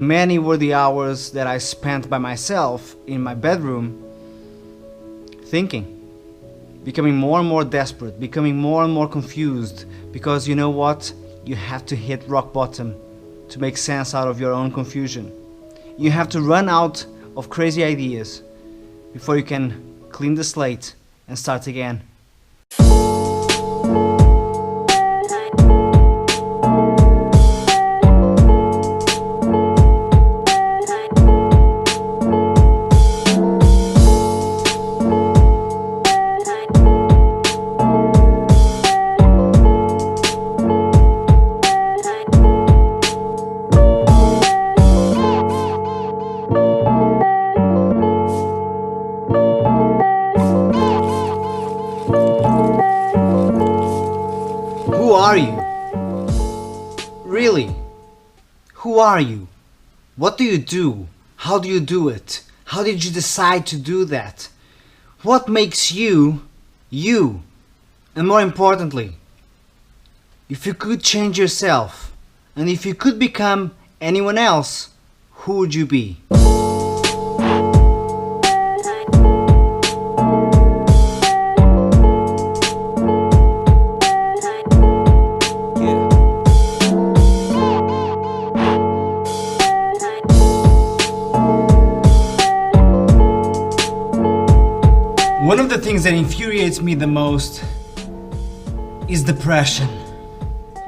Many were the hours that I spent by myself in my bedroom thinking, becoming more and more desperate, becoming more and more confused, because you know what? You have to hit rock bottom to make sense out of your own confusion. You have to run out of crazy ideas before you can clean the slate and start again. Who are you? Really? Who are you? What do you do? How do you do it? How did you decide to do that? What makes you, you? And more importantly, if you could change yourself, and if you could become anyone else, who would you be? One of the things that infuriates me the most is depression.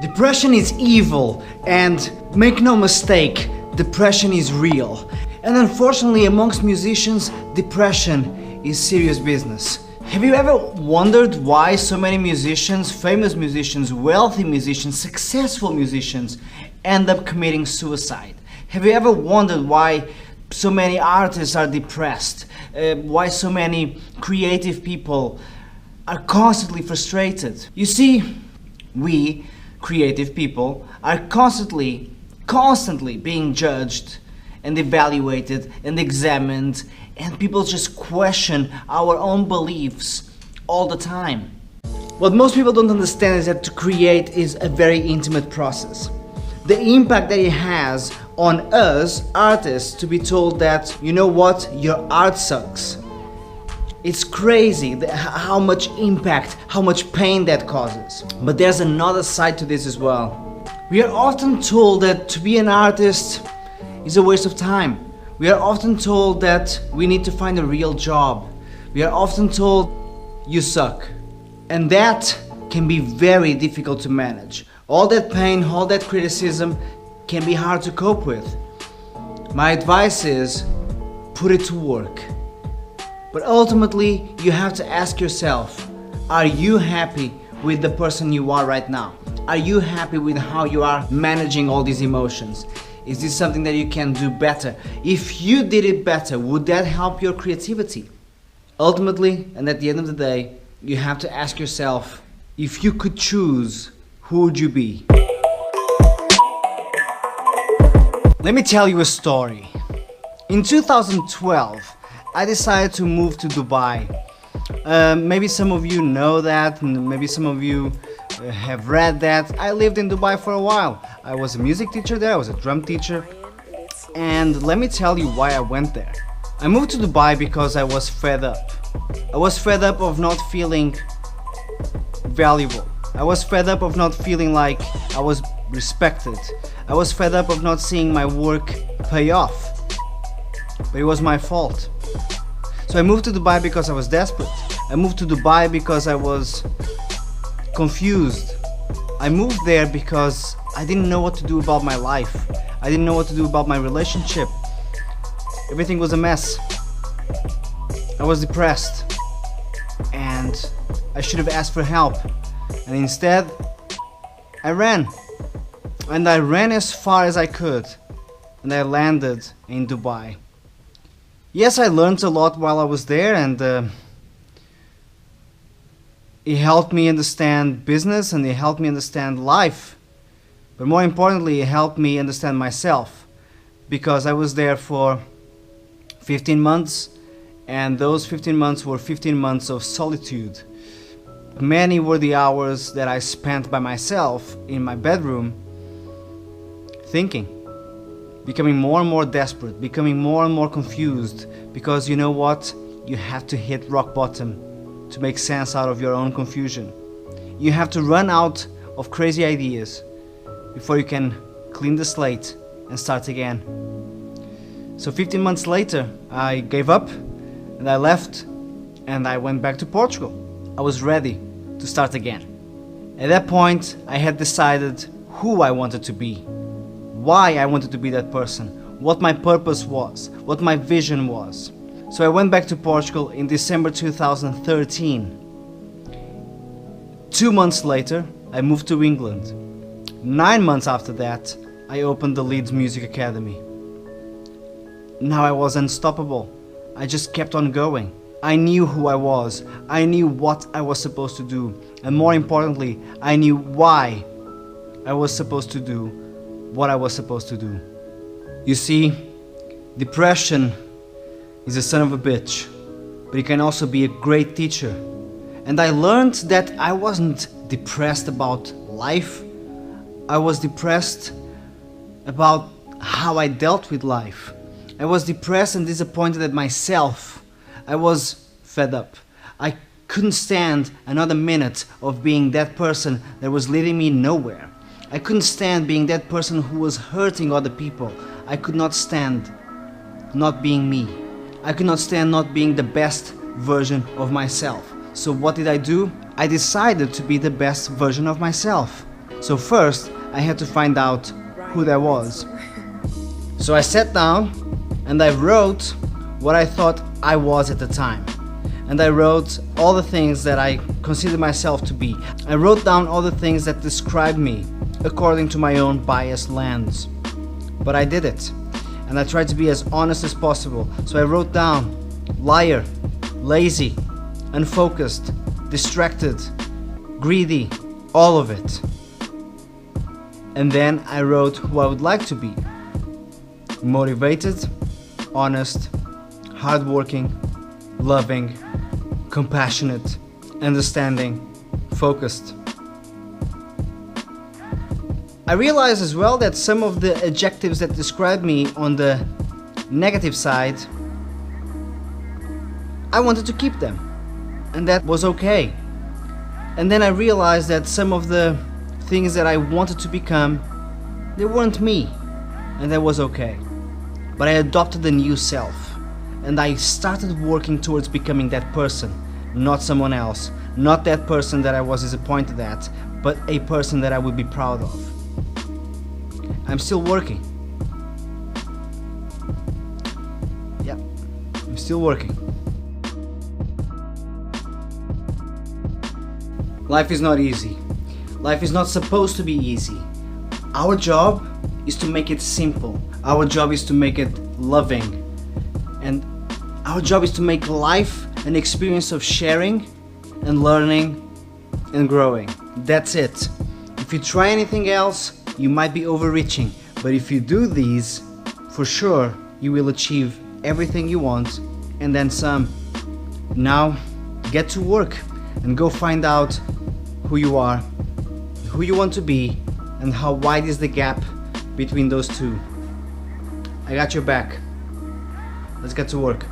Depression is evil, and make no mistake, depression is real. And unfortunately, amongst musicians, depression is serious business. Have you ever wondered why so many musicians, famous musicians, wealthy musicians, successful musicians end up committing suicide? Have you ever wondered why so many artists are depressed? Why so many creative people are constantly frustrated? You see, we creative people are constantly being judged and evaluated and examined, and people just question our own beliefs all the time. What most people don't understand is that to create is a very intimate process. The impact that it has on us artists to be told that, you know what, your art sucks. It's crazy how much impact, how much pain that causes. But there's another side to this as well. We are often told that to be an artist is a waste of time. We are often told that we need to find a real job. We are often told you suck. And that can be very difficult to manage. All that pain, all that criticism can be hard to cope with. My advice is, put it to work. But ultimately, you have to ask yourself, are you happy with the person you are right now? Are you happy with how you are managing all these emotions? Is this something that you can do better? If you did it better, would that help your creativity? Ultimately, and at the end of the day, you have to ask yourself, if you could choose, who would you be? Let me tell you a story. In 2012, I decided to move to Dubai. Maybe some of you know that, and maybe some of you have read that. I lived in Dubai for a while. I was a music teacher there, I was a drum teacher. And let me tell you why I went there. I moved to Dubai because I was fed up. I was fed up of not feeling valuable. I was fed up of not feeling like I was respected. I was fed up of not seeing my work pay off. But it was my fault. So I moved to Dubai because I was desperate. I moved to Dubai because I was confused. I moved there because I didn't know what to do about my life. I didn't know what to do about my relationship. Everything was a mess. I was depressed. And I should have asked for help. And instead, I ran. And I ran as far as I could. And I landed in Dubai. Yes, I learned a lot while I was there, and it helped me understand business, and it helped me understand life. But more importantly, it helped me understand myself, because I was there for 15 months, and those 15 months were 15 months of solitude. Many were the hours that I spent by myself in my bedroom thinking, becoming more and more desperate, becoming more and more confused, because you know what? You have to hit rock bottom to make sense out of your own confusion. You have to run out of crazy ideas before you can clean the slate and start again. So 15 months later, I gave up and I left and I went back to Portugal. I was ready to start again. At that point, I had decided who I wanted to be, why I wanted to be that person, what my purpose was, what my vision was. So I went back to Portugal in December 2013. 2 months later, I moved to England. 9 months after that, I opened the Leeds Music Academy. Now I was unstoppable. I just kept on going. I knew who I was. I knew what I was supposed to do. And more importantly, I knew why I was supposed to do what I was supposed to do. You see, depression is a son of a bitch, but it can also be a great teacher. And I learned that I wasn't depressed about life. I was depressed about how I dealt with life. I was depressed and disappointed at myself. I was fed up. I couldn't stand another minute of being that person that was leading me nowhere. I couldn't stand being that person who was hurting other people. I could not stand not being me. I could not stand not being the best version of myself. So what did I do? I decided to be the best version of myself. So first, I had to find out who that was. So I sat down and I wrote what I thought I was at the time. And I wrote all the things that I consider myself to be. I wrote down all the things that describe me according to my own biased lens. But I did it. And I tried to be as honest as possible. So I wrote down liar, lazy, unfocused, distracted, greedy, all of it. And then I wrote who I would like to be. Motivated, honest, hardworking, loving, compassionate, understanding, focused. I realized as well that some of the adjectives that describe me on the negative side, I wanted to keep them, and that was okay. And then I realized that some of the things that I wanted to become, they weren't me, and that was okay. But I adopted a new self, and I started working towards becoming that person, not someone else, not that person that I was disappointed at, but a person that I would be proud of. I'm still working. Yeah, I'm still working. Life is not easy. Life is not supposed to be easy. Our job is to make it simple. Our job is to make it loving. And our job is to make life an experience of sharing and learning and growing. That's it. If you try anything else, you might be overreaching. But if you do these, for sure, you will achieve everything you want and then some. Now, get to work and go find out who you are, who you want to be, and how wide is the gap between those two. I got your back. Let's get to work.